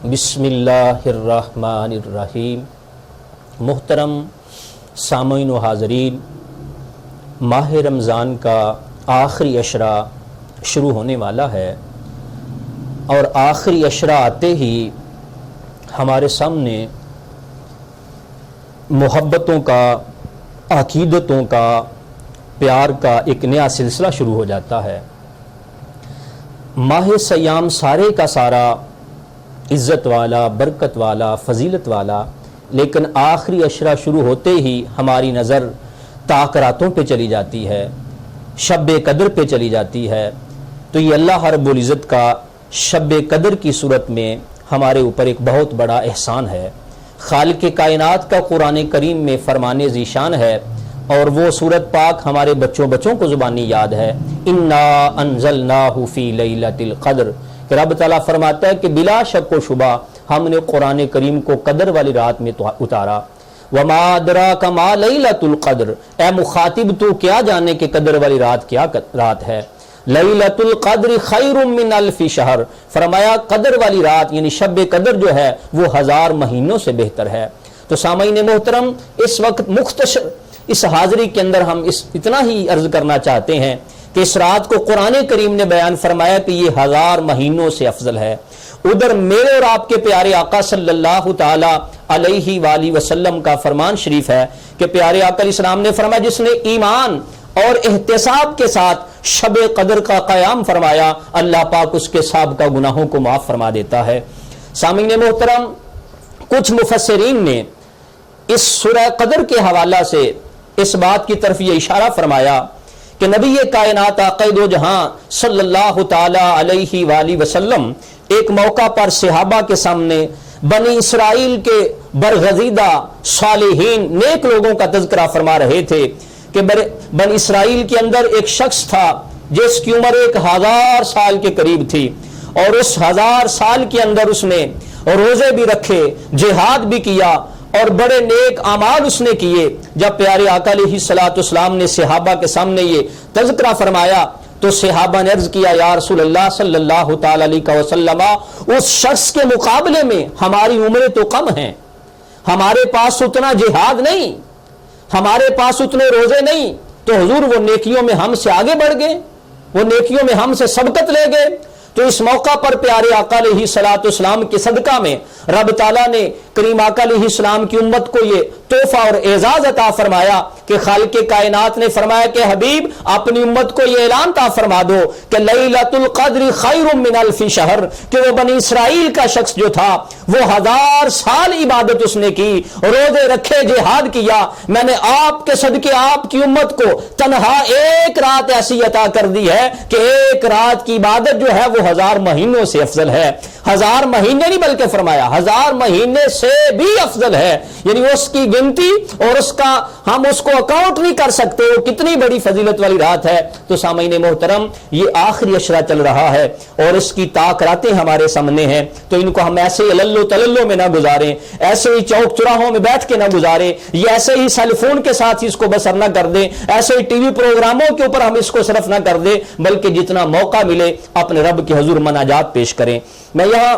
بسم اللہ الرحمن الرحیم۔ محترم سامعین و حاضرین، ماہ رمضان کا آخری عشرہ شروع ہونے والا ہے اور آخری عشرہ آتے ہی ہمارے سامنے محبتوں کا، عقیدتوں کا، پیار کا ایک نیا سلسلہ شروع ہو جاتا ہے۔ ماہ سیام سارے کا سارا عزت والا، برکت والا، فضیلت والا، لیکن آخری عشرہ شروع ہوتے ہی ہماری نظر تاکراتوں پہ چلی جاتی ہے، شب قدر پہ چلی جاتی ہے۔ تو یہ اللہ رب العزت کا شب قدر کی صورت میں ہمارے اوپر ایک بہت بڑا احسان ہے۔ خالق کائنات کا قرآن کریم میں فرمان ذیشان ہے، اور وہ سورت پاک ہمارے بچوں کو زبانی یاد ہے، انا انزلناہ فی لیلۃ القدر، کہ رب تعالیٰ فرماتا ہے کہ بلا شک و شبہ ہم نے قرآن کریم کو قدر والی رات میں اتارا۔ وما ادراک ما لیلۃ القدر، اے مخاطب تو کیا جانے کہ قدر والی رات کیا رات ہے۔ لیلۃ القدر خیر من الف شہر، فرمایا قدر والی رات یعنی شب قدر جو ہے وہ 1000 مہینوں سے بہتر ہے۔ تو سامعین محترم، اس وقت مختصر اس حاضری کے اندر ہم اتنا ہی عرض کرنا چاہتے ہیں کہ اس رات کو قرآن کریم نے بیان فرمایا کہ یہ 1000 مہینوں سے افضل ہے۔ ادھر میرے اور آپ کے پیارے آقا صلی اللہ تعالی علیہ وآلہ وسلم کا فرمان شریف ہے کہ پیارے آقا علیہ السلام نے فرمایا جس نے ایمان اور احتساب کے ساتھ شب قدر کا قیام فرمایا، اللہ پاک اس کے سابقہ گناہوں کو معاف فرما دیتا ہے۔ سامعین محترم، کچھ مفسرین نے اس سورہ قدر کے حوالہ سے اس بات کی طرف یہ اشارہ فرمایا کہ نبی کائنات آقا دو جہاں صلی اللہ تعالی علیہ وآلہ وسلم ایک موقع پر صحابہ کے سامنے بنی اسرائیل کے برگزیدہ صالحین نیک لوگوں کا تذکرہ فرما رہے تھے کہ بنی اسرائیل کے اندر ایک شخص تھا جس کی عمر 1000 سال کے قریب تھی، اور اس 1000 سال کے اندر اس نے روزے بھی رکھے، جہاد بھی کیا اور بڑے نیک اعمال اس نے کیے۔ جب پیارے آقا علیہ الصلوۃ والسلام نے صحابہ کے سامنے یہ تذکرہ فرمایا تو صحابہ نے عرض کیا، یا رسول اللہ صلی اللہ تعالی علیہ وسلم، اس شخص کے مقابلے میں ہماری عمریں تو کم ہیں، ہمارے پاس اتنا جہاد نہیں، ہمارے پاس اتنے روزے نہیں، تو حضور وہ نیکیوں میں ہم سے آگے بڑھ گئے، وہ نیکیوں میں ہم سے سبقت لے گئے۔ تو اس موقع پر پیارے آقا علیہ الصلوۃ والسلام کے صدقہ میں رب تعالیٰ نے کریم آقا علیہ السلام کی امت کو یہ تحفہ اور اعزاز عطا فرمایا کہ خالق کائنات نے فرمایا کہ حبیب اپنی امت کو یہ اعلان عطا فرما دو کہ لیلۃ القدر خیر من الف شہر، کہ وہ بنی اسرائیل کا شخص جو تھا وہ 1000 سال عبادت اس نے کی، روزے رکھے، جہاد کیا، میں نے آپ کے صدقے آپ کی امت کو تنہا ایک رات ایسی عطا کر دی ہے کہ ایک رات کی عبادت جو ہے وہ 1000 مہینوں سے افضل ہے۔ 1000 مہینے نہیں بلکہ فرمایا 1000 مہینے سے بھی افضل ہے، یعنی اس کی گنتی اور اس کا ہم اس کو اکاؤنٹ نہیں کر سکتے، وہ کتنی بڑی فضیلت والی رات ہے۔ تو سامعین محترم، یہ آخری عشرہ چل رہا ہے اور اس کی تاکراتیں ہمارے سامنے ہیں، تو ان کو ہم ایسے ہی للو تللو میں نہ گزاریں، ایسے ہی چوک چراہوں میں بیٹھ کے نہ گزاریں، یہ ایسے ہی سیل فون کے ساتھ اس کو بسر نہ کر دیں، ایسے ہی ٹی وی پروگراموں کے اوپر ہم اس کو صرف نہ کر دیں، بلکہ جتنا موقع ملے اپنے رب کے حضور مناجات پیش کریں۔ میں یہاں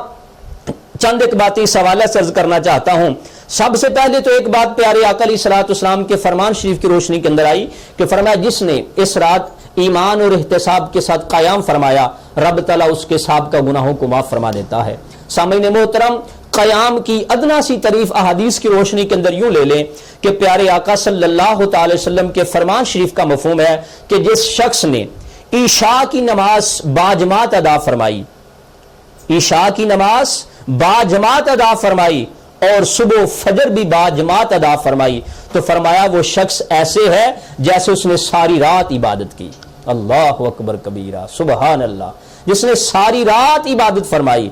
چند ایک باتیں اس حوالے سے عرض کرنا چاہتا ہوں۔ سب سے پہلے تو ایک بات پیارے آقا علیہ الصلوۃ والسلام کے فرمان شریف کی روشنی کے اندر آئی کہ فرمایا جس نے اس رات ایمان اور احتساب کے ساتھ قیام فرمایا، رب تعالیٰ اس کے سابقہ گناہوں کو معاف فرما دیتا ہے۔ سامعین محترم، قیام کی ادنا سی تعریف احادیث کی روشنی کے اندر یوں لے لیں کہ پیارے آقا صلی اللہ تعالی وسلم کے فرمان شریف کا مفہوم ہے کہ جس شخص نے عشاء کی نماز باجماعت ادا فرمائی، عشاء کی نماز باجماعت ادا فرمائی اور صبح فجر بھی باجماعت ادا فرمائی، تو فرمایا وہ شخص ایسے ہے جیسے اس نے ساری رات عبادت کی۔ اللہ اکبر کبیرہ، سبحان اللہ، جس نے ساری رات عبادت فرمائی۔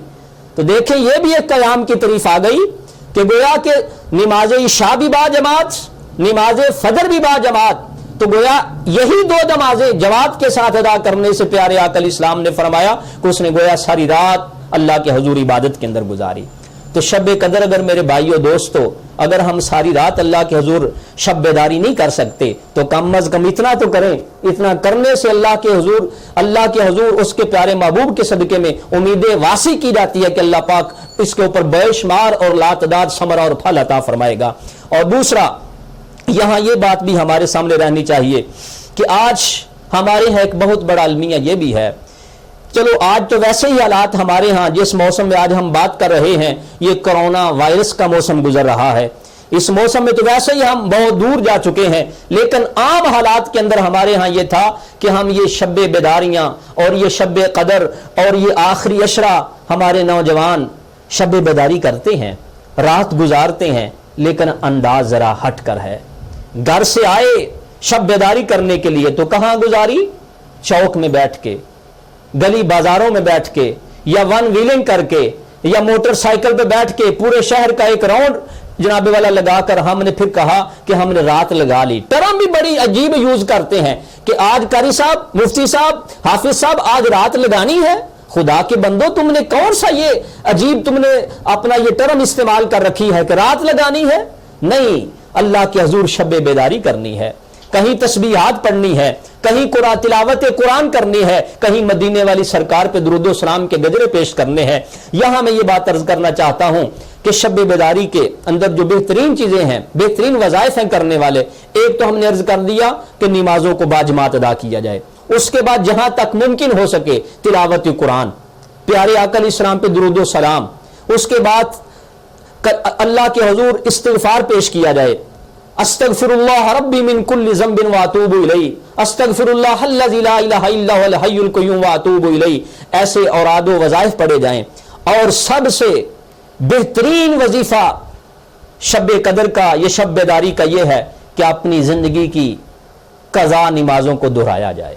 تو دیکھیں یہ بھی ایک قیام کی تعریف آ گئی کہ گویا کہ نماز عشاء بھی باجماعت، نماز فجر بھی باجماعت، تو گویا یہی دو نمازیں جماعت کے ساتھ ادا کرنے سے پیارے آقا علیہ السلام نے فرمایا کہ اس نے گویا ساری رات اللہ کے حضور عبادت کے اندر گزاری۔ تو تو شب قدر اگر میرے بھائیوں دوستو اگر ہم ساری رات اللہ کے حضور شب بیداری نہیں کر سکتے تو کم از کم اتنا تو کریں. اتنا کرنے سے اللہ کے حضور اس کے پیارے محبوب کے صدقے میں امیدیں واسی کی جاتی ہے کہ اللہ پاک اس کے اوپر بے شمار اور لاتعداد ثمرہ اور پھل عطا فرمائے گا. اور دوسرا یہاں یہ بات بھی ہمارے سامنے رہنی چاہیے کہ آج ہمارے ہاں ایک بہت بڑا المیہ یہ بھی ہے. چلو آج تو ویسے ہی حالات ہمارے ہاں جس موسم میں آج ہم بات کر رہے ہیں یہ کرونا وائرس کا موسم گزر رہا ہے. اس موسم میں تو ویسے ہی ہم بہت دور جا چکے ہیں, لیکن عام حالات کے اندر ہمارے ہاں یہ تھا کہ ہم یہ شب بیداریاں اور یہ شب قدر اور یہ آخری عشرہ ہمارے نوجوان شب بیداری کرتے ہیں, رات گزارتے ہیں, لیکن انداز ذرا ہٹ کر ہے. گھر سے آئے شب بیداری کرنے کے لیے تو کہاں گزاری؟ چوک میں بیٹھ کے, گلی بازاروں میں بیٹھ کے, یا ون ویلنگ کر کے, یا موٹر سائیکل پہ بیٹھ کے پورے شہر کا ایک راؤنڈ جناب والا لگا کر ہم نے پھر کہا کہ ہم نے رات لگا لی. ٹرم بھی بڑی عجیب یوز کرتے ہیں کہ آج قاری صاحب, مفتی صاحب, حافظ صاحب آج رات لگانی ہے. خدا کے بندو تم نے کون سا یہ عجیب تم نے اپنا یہ ٹرم استعمال کر رکھی ہے کہ رات لگانی ہے؟ نہیں, اللہ کے حضور شب بیداری کرنی ہے, کہیں تسبیحات پڑھنی ہے, کہیں تلاوت قرآن کرنی ہے, کہیں مدینے والی سرکار پہ درود و سلام کے گجرے پیش کرنے ہیں. یہاں میں یہ بات عرض کرنا چاہتا ہوں کہ شب بیداری کے اندر جو بہترین چیزیں ہیں, بہترین وظائف ہیں کرنے والے, ایک تو ہم نے عرض کر دیا کہ نمازوں کو باجماعت ادا کیا جائے, اس کے بعد جہاں تک ممکن ہو سکے تلاوت قرآن, پیارے آقا علیہ السلام پہ درود و سلام, اس کے بعد اللہ کے حضور استغفار پیش کیا جائے, استغفر اللہ ربی من کل ذنب واتوب الیہ, استغفر اللہ الذی لا الہ الا هو الحی القیوم واتوب الیہ. ایسے اوراد و وظائف پڑھے جائیں. اور سب سے بہترین وظیفہ شب قدر کا, یہ شب بیداری کا یہ ہے کہ اپنی زندگی کی قضا نمازوں کو دہرایا جائے.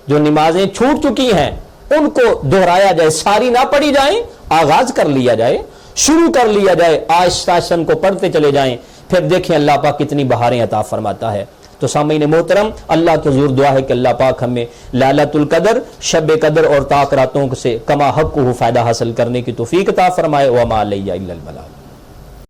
جو نمازیں چھوٹ چکی ہیں ان کو دہرایا جائے, ساری نہ پڑھی جائیں, آغاز کر لیا جائے, شروع کر لیا جائے, آہستہ آہستہ ان کو پڑھتے چلے جائیں, پھر دیکھیں اللہ پاک کتنی بہاریں عطا فرماتا ہے. تو سامعین محترم, اللہ کے حضور دعا ہے کہ اللہ پاک ہمیں لیلۃ القدر, شب قدر اور طاق راتوں سے کما حق کو فائدہ حاصل کرنے کی توفیق عطا فرمائے. وما علیہ الا البلاغ.